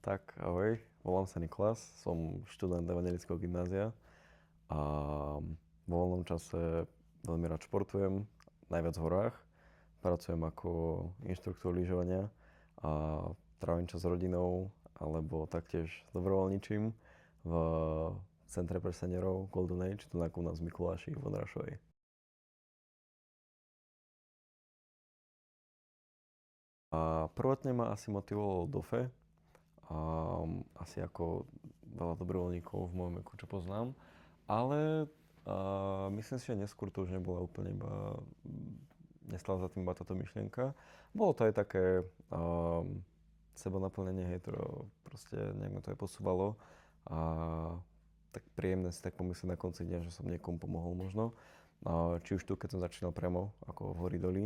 Tak, ahoj, volám sa Niklas, som študent Evangelického gymnázia a vo voľnom čase veľmi rád športujem, najviac v horách. Pracujem ako inštruktor lyžovania a trávim čas s rodinou alebo taktiež dobrovoľničím v Centre pre seniorov Golden Age, tu u nás v Mikuláši v Odrášovej. A prvotne ma asi motivovalo DOFE, a asi ako veľa dobrovoľníkov v mojom veku, čo poznám. Ale myslím si, že neskôr to už nebola úplne iba, nestala za tým iba táto myšlienka. Bolo to aj také sebaнаplnenie, hej, to proste nejak ma to aj posúvalo. A tak príjemné si tak pomyslieť na konci dňa, že som niekomu pomohol možno. Či už tu, keď som začínal priamo ako v Horidoli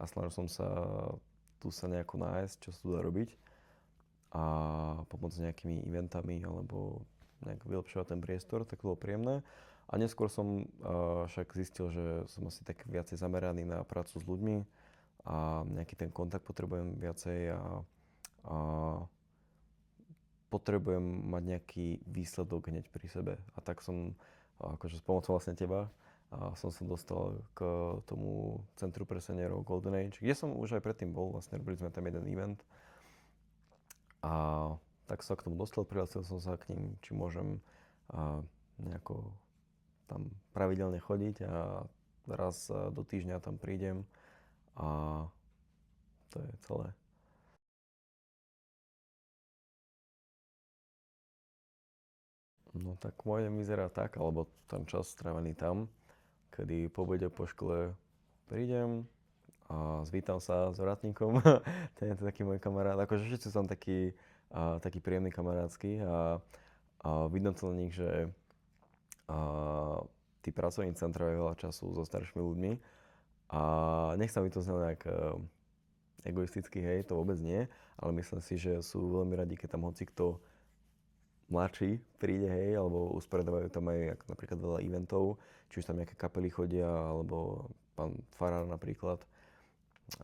a snažil som sa tu sa nejako nájsť, čo sa tu dá robiť a pomôcť nejakými eventami alebo nejak vylepšovať ten priestor, tak to bolo príjemné. A neskôr som však zistil, že som asi tak viacej zameraný na prácu s ľuďmi a nejaký ten kontakt potrebujem viacej a potrebujem mať nejaký výsledok hneď pri sebe. A tak som, akože s pomocou vlastne teba, som sa dostal k tomu Centru pre seniorov Golden Age, kde som už aj predtým bol, vlastne robili sme tam jeden event. A tak sa k tomu dostal, prihlásil som sa k ním, či môžem nejako tam pravidelne chodiť a raz do týždňa tam prídem a to je celé. No tak moje deň vyzerá tak, alebo ten čas strávený tam, kedy po obede po škole prídem a zvítam sa s vratníkom. Ten je to taký môj kamarát. Akože všetci sú tam taký príjemný kamarátsky a vidno to na nich, že tí pracovní centra je veľa času so staršími ľuďmi a nechcem by to znamená nejak egoisticky, hej, to vôbec nie, ale myslím si, že sú veľmi radi, keď tam hoci kto mladší príde, hej, alebo usporiadajú tam aj napríklad veľa eventov, či už tam nejaké kapely chodia, alebo pán farár napríklad,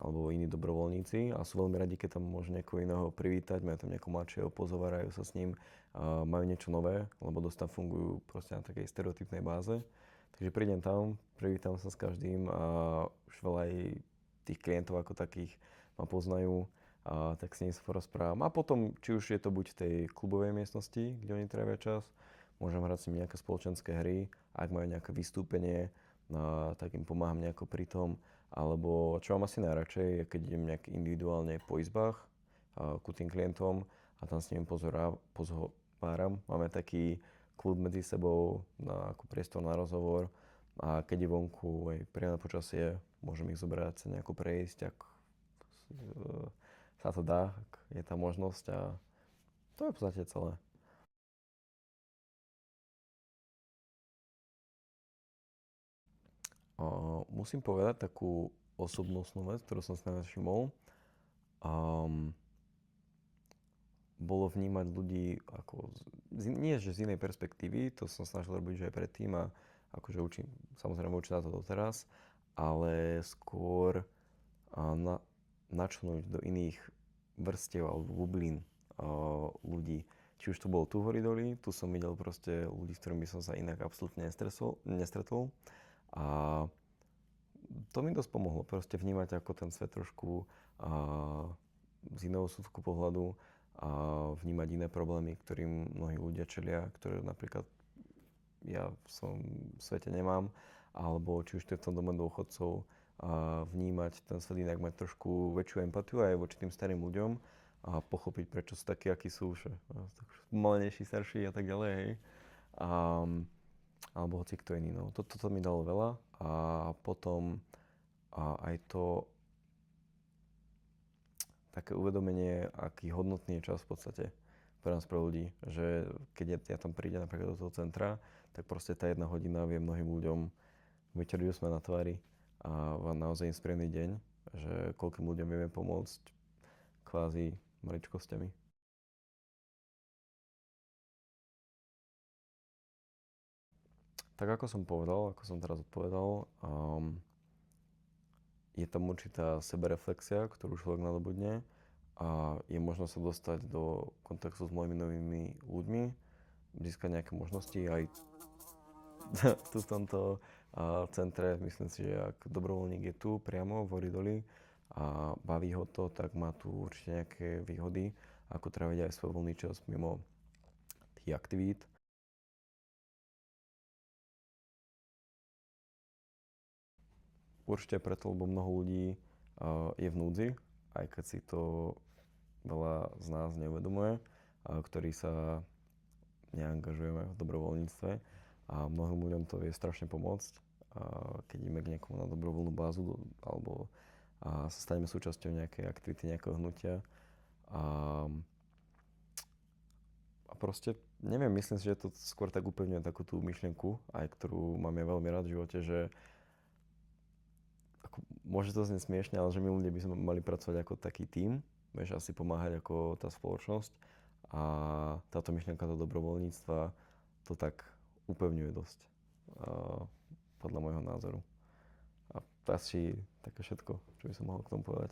alebo iní dobrovoľníci a sú veľmi radi, keď tam môžu niekoho iného privítať, majú tam nejakého mladšieho, pozovárajú sa s ním, a majú niečo nové, lebo dosť tam fungujú proste na takej stereotypnej báze. Takže prídem tam, privítam sa s každým a už veľa aj tých klientov ako takých ma poznajú, a tak s nimi sa porozprávam. A potom, či už je to buď v tej klubovej miestnosti, kde oni trávia čas, môžem hrať s nimi nejaké spoločenské hry, ak majú nejaké vystúpenie, tak im pomáham nejako pri tom. Alebo čo mám asi najradšej, je keď idem nejak individuálne po izbách ku tým klientom a tam s nimi pozhováram. Máme taký klub medzi sebou na ako priestor na rozhovor a keď je vonku aj príjemné počasie, môžem ich zobrať sa nejako prejsť, ak sa to dá, ak je tá možnosť a to je v podstate celé. Musím povedať takú osobnostnú vec, ktorú som si najviac všimol. Um, Bolo vnímať ľudí ako, nie že z inej perspektívy, to som snažil robiť že aj predtým a akože učím, samozrejme učím na to doteraz, ale skôr na, načnúť do iných vrstiev alebo bublín ľudí. Či už to bolo tu v Horidoli, tu som videl proste ľudí, s ktorými som sa inak absolútne nestretol. A to mi dosť pomohlo, proste vnímať ako ten svet trošku z iného súdku pohľadu a vnímať iné problémy, ktorým mnohí ľudia čelia, ktoré napríklad ja v svojom svete nemám, alebo či už to je v tom dome dôchodcov, a vnímať ten svet inak, mať trošku väčšiu empatiu aj voči tým starým ľuďom a pochopiť, prečo sú takí, akí sú, že spomalenejší, starší a tak ďalej, hej. A, alebo hoci kto iný, no. Toto mi dalo veľa a potom aj to také uvedomenie, aký hodnotný je čas v podstate pre nás, pre ľudí, že keď ja tam prídem napríklad do toho centra, tak proste tá jedna hodina vie mnohým ľuďom vyťariť úsmev na tvári a vám naozaj im spríjemný deň, že koľkým ľuďom vieme pomôcť kvázi maličkosťami. Tak ako som povedal, ako som teraz odpovedal, je tam určitá sebereflexia, ktorú človek nadobudne a je možno sa dostať do kontaktu s mojimi novými ľuďmi, získať nejaké možnosti aj tu v tomto centre. Myslím si, že ak dobrovoľník je tu priamo v Oridoli a baví ho to, tak má tu určite nejaké výhody, ako tráviť aj svoj voľný čas mimo tých aktivít. Určite preto, lebo mnoho ľudí je v núdzi, aj keď si to veľa z nás neuvedomuje, ktorí sa neangažujeme v dobrovoľníctve a mnohým ľuďom to vie strašne pomôcť, keď ideme k niekomu na dobrovoľnú bázu alebo sa staneme súčasťou nejakej aktivity, nejakého hnutia. A, a proste, neviem, myslím si, že to skôr tak upevňuje takú tú myšlienku, aj ktorú mám ja veľmi rád v živote, že ako, môže to znieť smiešne, ale že my ľudia by sme mali pracovať ako taký tím, vieš, asi pomáhať ako tá spoločnosť a táto myšlienka do dobrovoľníctva to tak upevňuje dosť, podľa môjho názoru. A to asi také všetko, čo by som mohol k tomu povedať.